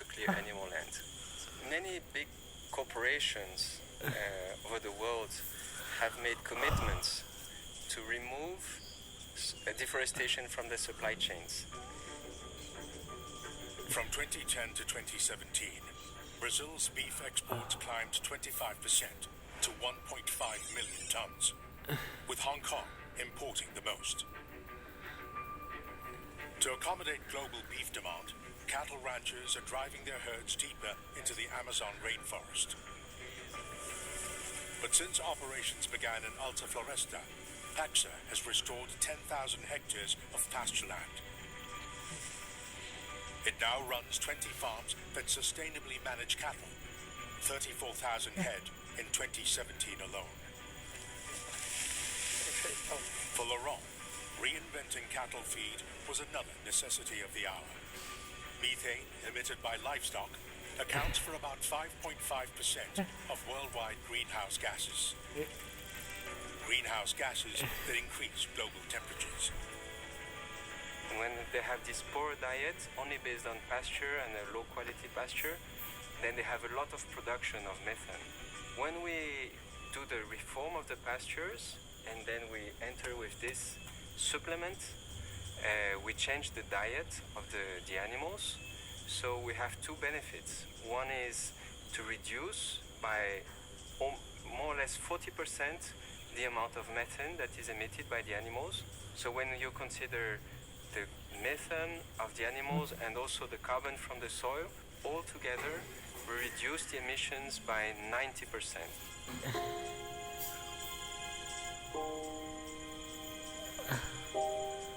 to clear animal land. Many big corporations over the world have made commitments to remove deforestation from their supply chains. From 2010 to 2017, Brazil's beef exports climbed 25% to 1.5 million tons, with Hong Kong importing the most. To accommodate global beef demand, cattle ranchers are driving their herds deeper into the Amazon rainforest. But since operations began in Alta Floresta, PACSA has restored 10,000 hectares of pasture land. It now runs 20 farms that sustainably manage cattle, 34,000 head in 2017 alone. For Laurent, reinventing cattle feed was another necessity of the hour. Methane emitted by livestock accounts for about 5.5% of worldwide greenhouse gases. Greenhouse gases that increase global temperatures. When they have this poor diet, only based on pasture and a low quality pasture, then they have a lot of production of methane. When we do the reform of the pastures, and then we enter with this supplement, we change the diet of the animals. So we have two benefits. One is to reduce by more or less 40% the amount of methane that is emitted by the animals. So when you consider the methane of the animals and also the carbon from the soil, all together we reduce the emissions by 90%.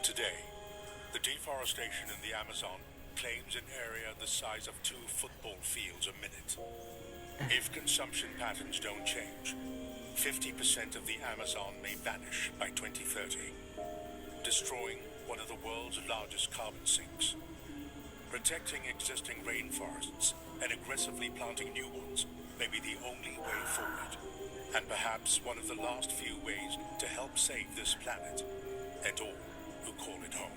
Today, the deforestation in the Amazon claims an area the size of 2 football fields a minute. If consumption patterns don't change, 50% of the Amazon may vanish by 2030, destroying one of the world's largest carbon sinks. Protecting existing rainforests and aggressively planting new ones may be the only way forward, and perhaps one of the last few ways to help save this planet and all who call it home.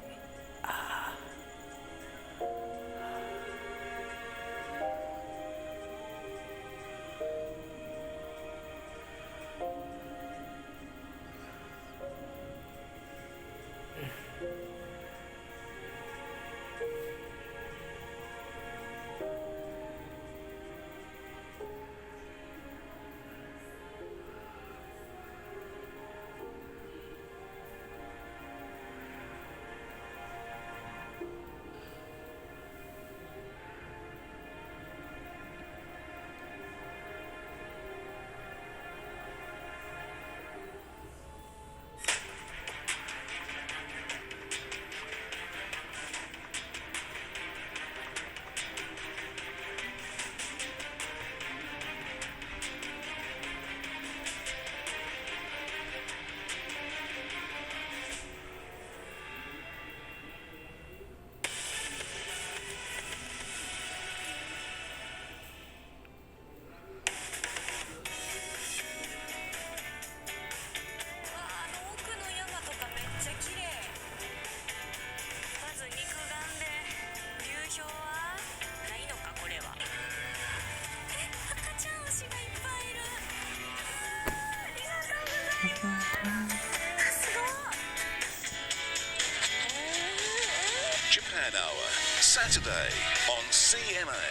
Japan Hour, Saturday on CMA.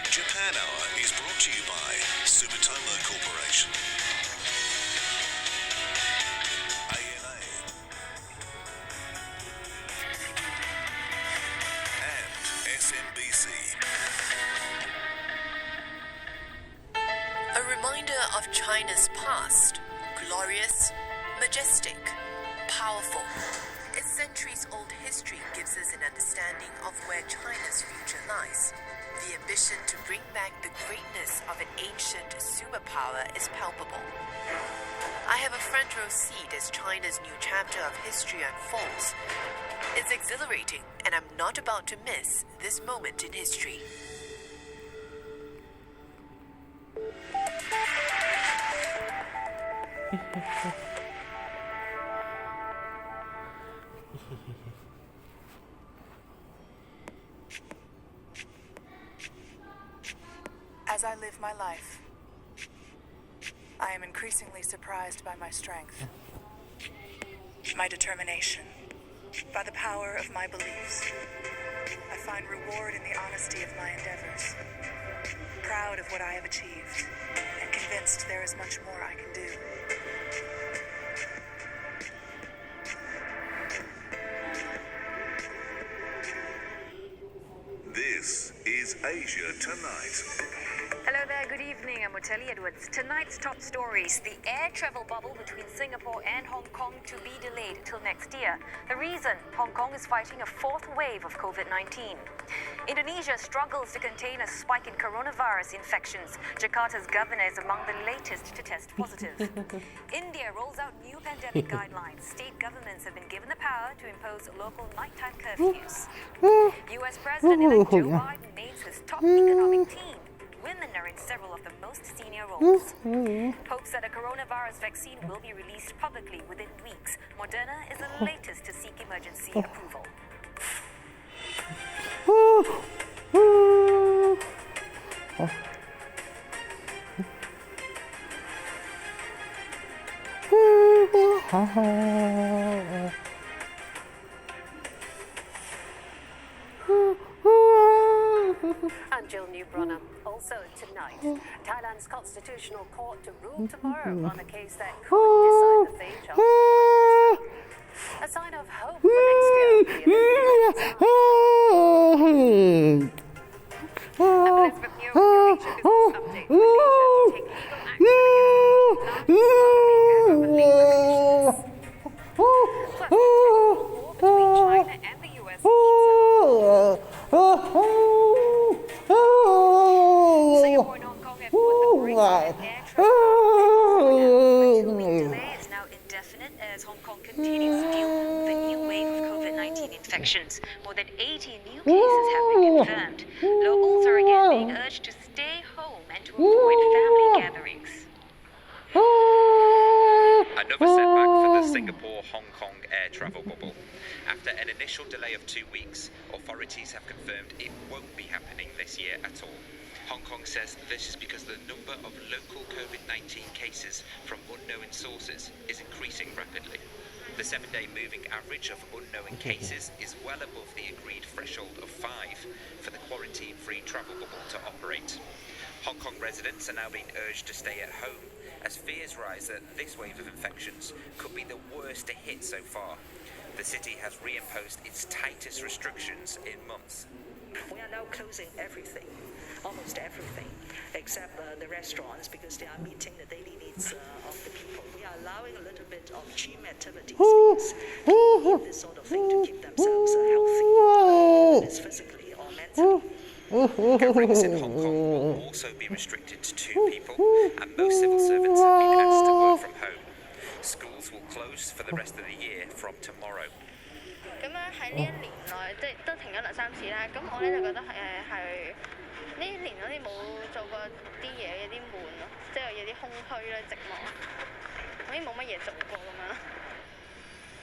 Japan Hour is brought to you by Sumitomo Corporation, ANA, and SMBC. A reminder of China's past, glorious, majestic, powerful. Its centuries-old history gives us an understanding of where China's future lies. The ambition to bring back the greatness of an ancient superpower is palpable. I have a front row seat as China's new chapter of history unfolds. It's exhilarating, and I'm not about to miss this moment in history. As I live my life, I am increasingly surprised by my strength, my determination, by the power of my beliefs. I find reward in the honesty of my endeavors, proud of what I have achieved, and convinced there is much more I can do. This is Asia Tonight. Hello there, good evening. I'm Otelli Edwards. Tonight's top stories: the air travel bubble between Singapore and Hong Kong to be delayed till next year. The reason: Hong Kong is fighting a fourth wave of COVID-19. Indonesia struggles to contain a spike in coronavirus infections. Jakarta's governor is among the latest to test positive. India rolls out new pandemic guidelines. State governments have been given the power to impose local nighttime curfews. US President-elect Joe Biden names his top economic team. Women are in several of the most senior roles. Hope said a coronavirus vaccine will be released publicly within weeks. Moderna is the latest to seek emergency approval. I'm Jill Newbronner. Also tonight, Thailand's Constitutional Court to rule tomorrow on a case that could decide the fate of the Prime Minister. A sign of hope for next year. I'm Elizabeth Muir with your Asia Business Update. Malaysia to take legal action against the Labour conditions. Plus, the war between China and the US Singapore and Hong Kong have put the brakes on air travel. The two-week delay is now indefinite as Hong Kong continues to deal with the new wave of COVID-19 infections. More than 80 new cases have been confirmed. Locals are again being urged to stay home and to avoid family gatherings. Another setback for the Singapore-Hong Kong air travel bubble. After an initial delay of 2 weeks, authorities have confirmed it won't be happening this year at all. Hong Kong says this is because the number of local COVID-19 cases from unknown sources is increasing rapidly. The 7-day moving average of unknown cases is well above the agreed threshold of 5 for the quarantine-free travel bubble to operate. Hong Kong residents are now being urged to stay at home as fears rise that this wave of infections could be the worst to hit so far. The city has reimposed its tightest restrictions in months. We are now closing everything, almost everything, except the restaurants because they are meeting the daily needs of the people. We are allowing a little bit of gym activities because people need this sort of thing to keep themselves healthy, whether it's physically or mentally. Gatherings in Hong Kong will also be restricted to 2 people, and most civil servants have been asked to work from home. Schools will close for the rest of the year from tomorrow. 咁樣喺呢一年內，即係都停咗2-3次啦。咁我咧就覺得係呢一年好似冇做過啲嘢，有啲悶咯，即係有啲空虛啦、寂寞，好似冇乜嘢做過咁樣。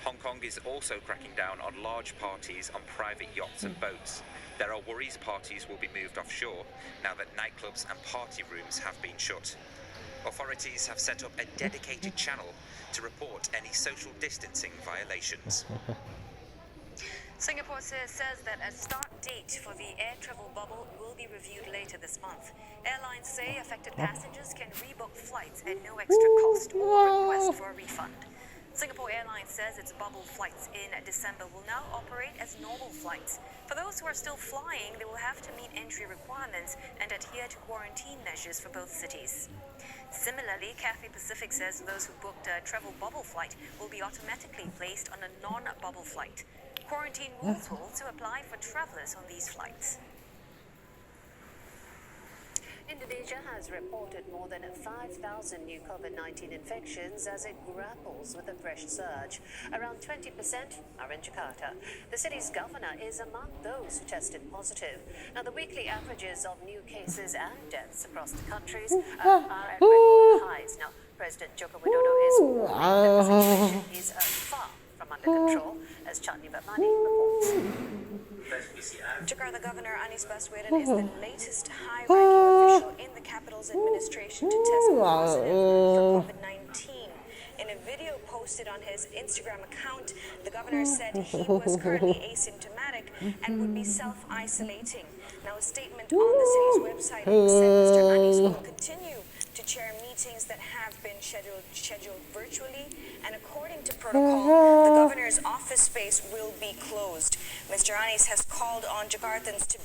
Hong Kong is also cracking down on large parties on private yachts and boats. There are worries parties will be moved offshore now that nightclubs and party rooms have been shut. Authorities have set up a dedicated channel to report any social distancing violations. Singapore says that a start date for the air travel bubble will be reviewed later this month. Airlines say affected passengers can rebook flights at no extra cost or request for a refund. Singapore Airlines says its bubble flights in December will now operate as normal flights. For those who are still flying, they will have to meet entry requirements and adhere to quarantine measures for both cities. Similarly, Cathay Pacific says those who booked a travel bubble flight will be automatically placed on a non-bubble flight. Quarantine rules will also apply for travelers on these flights. Indonesia has reported more than 5,000 new COVID-19 infections as it grapples with a fresh surge. Around 20% are in Jakarta. The city's governor is among those who tested positive. Now, the weekly averages of new cases and deaths across the countries are at record highs. Now, President Joko Widodo is warning that the situation is far from come under control, as Chandni Bhavani reports. Jakarta Governor Anies Baswedan is the latest high-ranking official in the capital's administration to test positive for COVID-19. In a video posted on his Instagram account, the governor said he was currently asymptomatic and would be self-isolating. Now, a statement on the city's website said Mr. Anies will continue to chair meetings that have been scheduled virtually, and according to protocol, the governor's office space will be closed. Mr. Anies has called on Jakartans to be